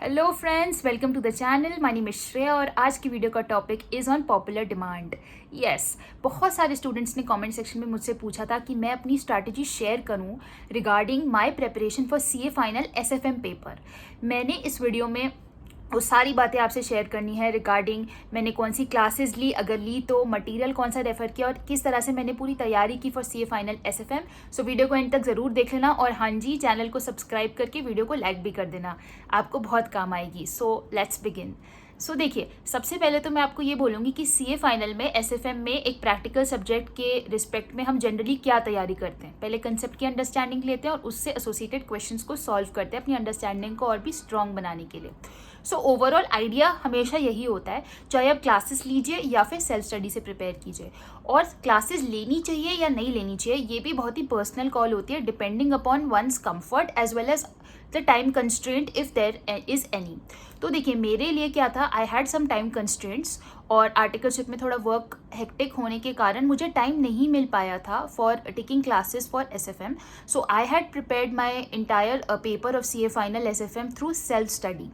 Hello friends, welcome to the channel. My name is Shreya और आज की वीडियो का topic is on popular demand. Yes, बहुत सारे स्टूडेंट्स ने कमेंट सेक्शन में मुझसे पूछा था कि मैं अपनी स्ट्रैटेजी शेयर करूं regarding my preparation for CA final SFM paper. मैंने इस वीडियो में वो सारी बातें आपसे शेयर करनी है रिगार्डिंग मैंने कौन सी क्लासेस ली, अगर ली तो मटेरियल कौन सा रेफ़र किया और किस तरह से मैंने पूरी तैयारी की for CA final SFM. So video को एंड तक ज़रूर देख लेना और हाँ जी, चैनल को सब्सक्राइब करके वीडियो को लाइक भी कर देना, आपको बहुत काम आएगी। So let's begin. सो देखिए, सबसे पहले तो मैं आपको ये बोलूँगी कि सीए फाइनल में एसएफएम में एक प्रैक्टिकल सब्जेक्ट के रिस्पेक्ट में हम जनरली क्या तैयारी करते हैं। पहले कंसेप्ट की अंडरस्टैंडिंग लेते हैं और उससे एसोसिएटेड क्वेश्चंस को सॉल्व करते हैं अपनी अंडरस्टैंडिंग को और भी स्ट्रॉन्ग बनाने के लिए। सो ओवरऑल आइडिया हमेशा यही होता है, चाहे आप क्लासेस लीजिए या फिर सेल्फ स्टडी से प्रिपेयर कीजिए। और क्लासेस लेनी चाहिए या नहीं लेनी चाहिए ये भी बहुत ही पर्सनल कॉल होती है, depending upon one's comfort as well as the time constraint if there is any. तो देखिए, मेरे लिए क्या था, I had some time constraints और आर्टिकलशिप में थोड़ा वर्क हेक्टिक होने के कारण मुझे टाइम नहीं मिल पाया था for taking classes for SFM. So I had prepared my entire paper of CA final SFM through self study.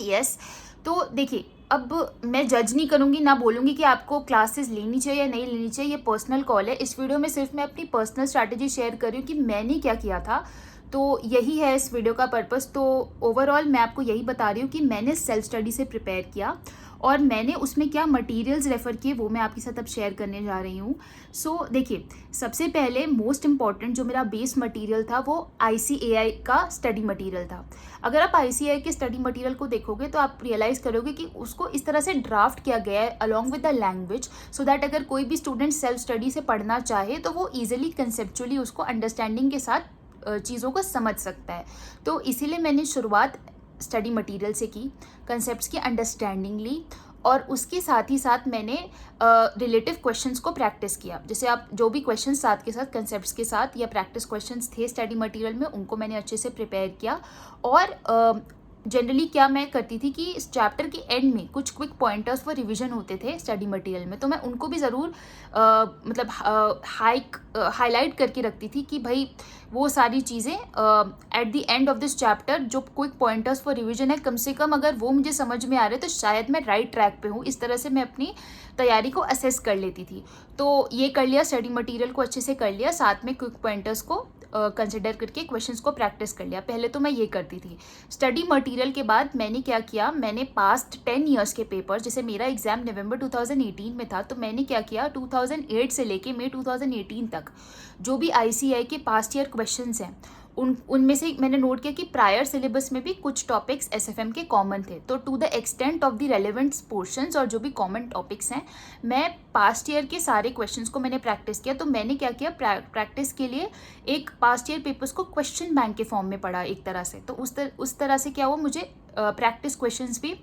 Yes, तो देखिए, अब मैं जज नहीं करूँगी, ना बोलूँगी कि आपको क्लासेस लेनी चाहिए या नहीं लेनी चाहिए, ये पर्सनल कॉल है। इस वीडियो में सिर्फ मैं अपनी पर्सनल स्ट्रैटेजी शेयर कर रही हूँ कि मैंने क्या किया था, तो यही है इस वीडियो का पर्पस। तो ओवरऑल मैं आपको यही बता रही हूँ कि मैंने सेल्फ स्टडी से प्रिपेयर किया और मैंने उसमें क्या मटेरियल्स रेफ़र किए वो मैं आपके साथ अब शेयर करने जा रही हूँ। सो देखिए, सबसे पहले मोस्ट इम्पॉर्टेंट जो मेरा बेस मटेरियल था वो ICAI का स्टडी मटेरियल था। अगर आप ICAI के स्टडी मटेरियल को देखोगे तो आप रियलाइज़ करोगे कि उसको इस तरह से ड्राफ्ट किया गया है along with the language, so that अगर कोई भी स्टूडेंट सेल्फ स्टडी से पढ़ना चाहे तो वो ईजिली कंसेप्चुअली उसको अंडरस्टैंडिंग के साथ चीज़ों को समझ सकता है। तो इसीलिए मैंने शुरुआत स्टडी मटेरियल से की, कंसेप्ट्स की अंडरस्टैंडिंग ली और उसके साथ ही साथ मैंने रिलेटिव क्वेश्चंस को प्रैक्टिस किया। जैसे आप जो भी क्वेश्चंस साथ के साथ कंसेप्ट्स के साथ या प्रैक्टिस क्वेश्चंस थे स्टडी मटेरियल में, उनको मैंने अच्छे से प्रिपेयर किया। और जनरली क्या मैं करती थी कि इस चैप्टर के एंड में कुछ क्विक पॉइंटर्स फॉर रिवीजन होते थे स्टडी मटेरियल में, तो मैं उनको भी ज़रूर मतलब हाईलाइट करके रखती थी कि भाई वो सारी चीज़ें at the end of this chapter जो क्विक पॉइंटर्स फॉर रिवीजन है, कम से कम अगर वो मुझे समझ में आ रहे तो शायद मैं राइट ट्रैक पे हूँ। इस तरह से मैं अपनी तैयारी को असेस कर लेती थी। तो ये कर लिया, स्टडी मटेरियल को अच्छे से कर लिया, साथ में क्विक पॉइंटर्स को कंसिडर करके क्वेश्चंस को प्रैक्टिस कर लिया। पहले तो मैं ये करती थी। स्टडी मटेरियल के बाद मैंने क्या किया, मैंने पास्ट 10 ईयर्स के पेपर, जैसे मेरा एग्जाम नवंबर 2018 में था, तो मैंने क्या किया, 2008 से लेके मई 2018 तक जो भी ICAI के पास्ट ईयर क्वेश्चंस हैं उनमें से मैंने नोट किया कि प्रायर सिलेबस में भी कुछ टॉपिक्स एसएफएम के कॉमन थे। तो to the extent of the relevant portions और जो भी कॉमन टॉपिक्स हैं, मैं पास्ट ईयर के सारे क्वेश्चंस को मैंने प्रैक्टिस किया। तो मैंने क्या किया, प्रैक्टिस के लिए एक पास्ट ईयर पेपर्स को क्वेश्चन बैंक के फॉर्म में पढ़ा एक तरह से। तो उस तरह से क्या हुआ, मुझे प्रैक्टिस क्वेश्चंस भी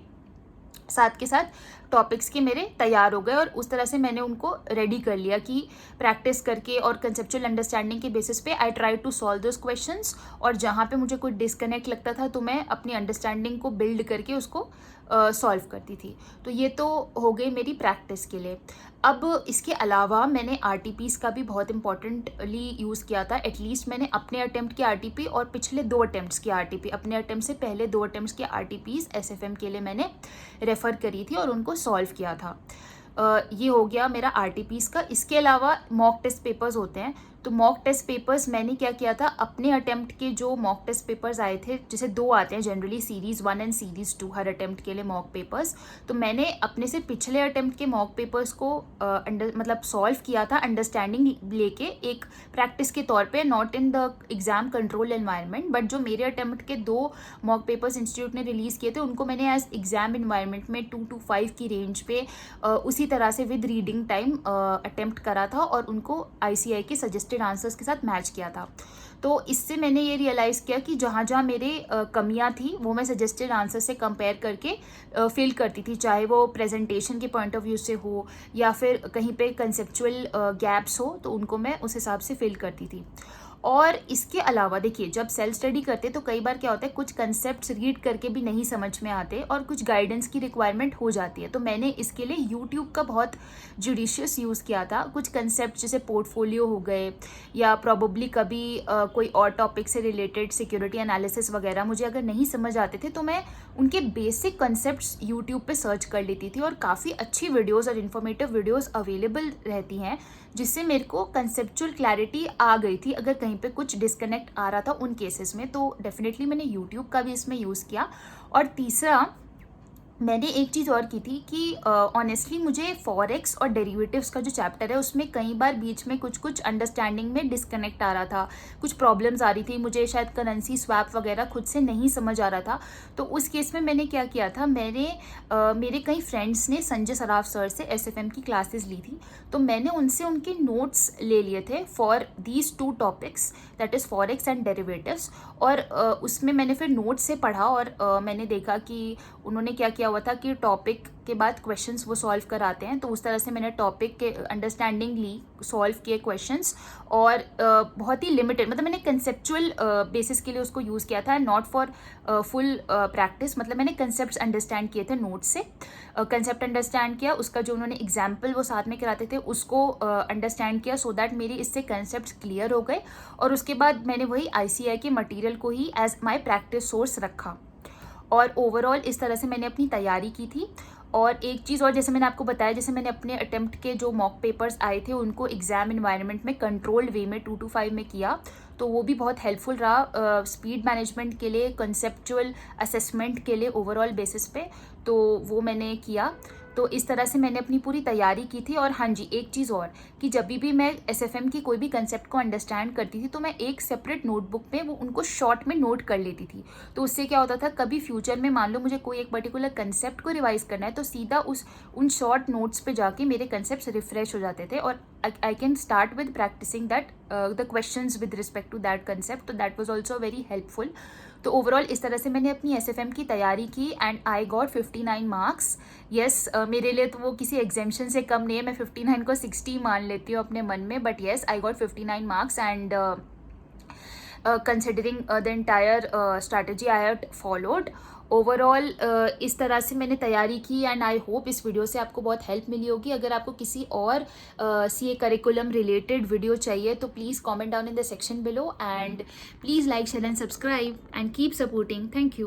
साथ के साथ टॉपिक्स के मेरे तैयार हो गए और उस तरह से मैंने उनको रेडी कर लिया कि प्रैक्टिस करके और कंसेप्चुअल अंडरस्टैंडिंग के बेसिस पे I try to solve those questions. और जहाँ पे मुझे कोई डिस्कनेक्ट लगता था तो मैं अपनी अंडरस्टैंडिंग को बिल्ड करके उसको सॉल्व करती थी। तो ये तो हो गई मेरी प्रैक्टिस के लिए। अब इसके अलावा मैंने RTPs का भी बहुत इंपॉर्टेंटली यूज़ किया था। एटलीस्ट मैंने अपने अटैम्प्ट के RTP और पिछले 2 अटैम्प्ट्स की RTP, अपने अटैम्प्ट से पहले 2 अटैम्प्ट्स के RTPs SFM के लिए मैंने रेफ़र करी थी और उनको सॉल्व किया था। ये हो गया मेरा RTPs का। इसके अलावा मॉक टेस्ट पेपर्स होते हैं, तो मॉक टेस्ट पेपर्स मैंने क्या किया था, अपने अटैम्प्ट के जो मॉक टेस्ट पेपर्स आए थे, जैसे 2 आते हैं generally, series 1 and series 2 her attempt के लिए मॉक पेपर्स। तो मैंने अपने से पिछले अटैम्प्ट के मॉक पेपर्स को मतलब सॉल्व किया था अंडरस्टैंडिंग लेके, एक प्रैक्टिस के तौर पे, not in the exam control environment, but जो मेरे अटैम्प्ट के 2 मॉक पेपर्स इंस्टीट्यूट ने रिलीज़ किए थे उनको मैंने एज एग्ज़ाम इन्वायरमेंट में 2 to 5 की रेंज पे उसी तरह से विद रीडिंग टाइम अटैम्प्ट करा था और उनको ICAI के सजेस्टेड आंसर्स के साथ मैच किया था। तो इससे मैंने ये रियलाइज़ किया कि जहाँ जहाँ मेरे कमियाँ थी वो मैं सजेस्टेड आंसर से कंपेयर करके फिल करती थी, चाहे वो प्रेजेंटेशन के पॉइंट ऑफ व्यू से हो या फिर कहीं पे कंसेप्चुअल गैप्स हो, तो उनको मैं उस हिसाब से फिल करती थी। और इसके अलावा देखिए, जब सेल्फ स्टडी करते तो कई बार क्या होता है, कुछ कंसेप्ट रीड करके भी नहीं समझ में आते और कुछ गाइडेंस की रिक्वायरमेंट हो जाती है। तो मैंने इसके लिए यूट्यूब का बहुत जुडिशियस यूज़ किया था। कुछ कंसेप्ट जैसे पोर्टफोलियो हो गए, या प्रॉबली कभी कोई और टॉपिक से रिलेटेड सिक्योरिटी एनालिसिस वगैरह मुझे अगर नहीं समझ आते थे, तो मैं उनके बेसिक कंसेप्ट्स यूट्यूब पे सर्च कर लेती थी। और काफ़ी अच्छी वीडियोस और इन्फॉर्मेटिव वीडियोस अवेलेबल रहती हैं, जिससे मेरे को कंसेप्चुअल क्लैरिटी आ गई थी अगर कहीं पे कुछ डिस्कनेक्ट आ रहा था उन केसेस में। तो डेफिनेटली मैंने यूट्यूब का भी इसमें यूज़ किया। और तीसरा, मैंने एक चीज़ और की थी कि ऑनेस्टली मुझे फॉरेक्स और डेरिवेटिव्स का जो चैप्टर है उसमें कई बार बीच में कुछ कुछ अंडरस्टैंडिंग में डिस्कनेक्ट आ रहा था, कुछ प्रॉब्लम्स आ रही थी, मुझे शायद करेंसी स्वैप वगैरह खुद से नहीं समझ आ रहा था। तो उस केस में मैंने क्या किया था, मेरे कई फ्रेंड्स ने संजय सराफ सर से एसएफएम की क्लासेस ली थी, तो मैंने उनसे उनके नोट्स ले लिए थे for these two topics, that is forex and derivatives. और उसमें मैंने फिर नोट्स से पढ़ा और मैंने देखा कि उन्होंने क्या किया हुआ था कि टॉपिक के बाद क्वेश्चंस वो सॉल्व कराते हैं। तो उस तरह से मैंने टॉपिक के अंडरस्टैंडिंग ली, सॉल्व किए क्वेश्चंस, और बहुत ही लिमिटेड, मतलब मैंने कंसेप्चुअल बेसिस के लिए उसको यूज़ किया था, नॉट फॉर फुल प्रैक्टिस। मतलब मैंने कंसेप्ट्स अंडरस्टैंड किए थे नोट्स से, कंसेप्ट अंडरस्टैंड किया, उसका जो उन्होंने एग्जाम्पल वो साथ में कराते थे उसको अंडरस्टैंड किया, सो दैट मेरी इससे कंसेप्ट क्लियर हो गए। और उसके बाद मैंने वही ICAI के मटीरियल को ही एज माई प्रैक्टिस सोर्स रखा। और ओवरऑल इस तरह से मैंने अपनी तैयारी की थी। और एक चीज़ और, जैसे मैंने आपको बताया, जैसे मैंने अपने अटेम्प्ट के जो मॉक पेपर्स आए थे उनको एग्जाम इन्वायरमेंट में कंट्रोल्ड वे में 2 to 5 में किया, तो वो भी बहुत हेल्पफुल रहा स्पीड मैनेजमेंट के लिए, कंसेप्चुअल असेसमेंट के लिए ओवरऑल बेसिस पे, तो वो मैंने किया। तो इस तरह से मैंने अपनी पूरी तैयारी की थी। और हाँ जी, एक चीज़ और, कि जब भी मैं SFM की कोई भी कंसेप्ट को अंडरस्टैंड करती थी तो मैं एक सेपरेट नोटबुक में वो उनको शॉर्ट में नोट कर लेती थी। तो उससे क्या होता था, कभी फ्यूचर में मान लो मुझे कोई एक पर्टिकुलर कंसेप्ट को रिवाइज करना है, तो सीधा उन शॉर्ट नोट्स पे जाके मेरे कंसेप्ट रिफ्रेश हो जाते थे, और I can start with practicing that the questions with respect to that concept. तो that was also very helpful. तो ओवरऑल इस तरह से मैंने अपनी SFM की तैयारी की and I got 59 marks. Yes, मेरे लिए तो वो किसी एग्जामिशन से कम नहीं है, मैं 59 को 60 मान लेती हूँ अपने मन में, but yes, I got 59 marks and considering the entire strategy I had followed, overall इस तरह से मैंने तैयारी की। एंड आई होप इस वीडियो से आपको बहुत हेल्प मिली होगी। अगर आपको किसी और CA करिकुलम रिलेटेड वीडियो चाहिए तो please comment down in the section below, and please like, share and subscribe and keep supporting. Thank you.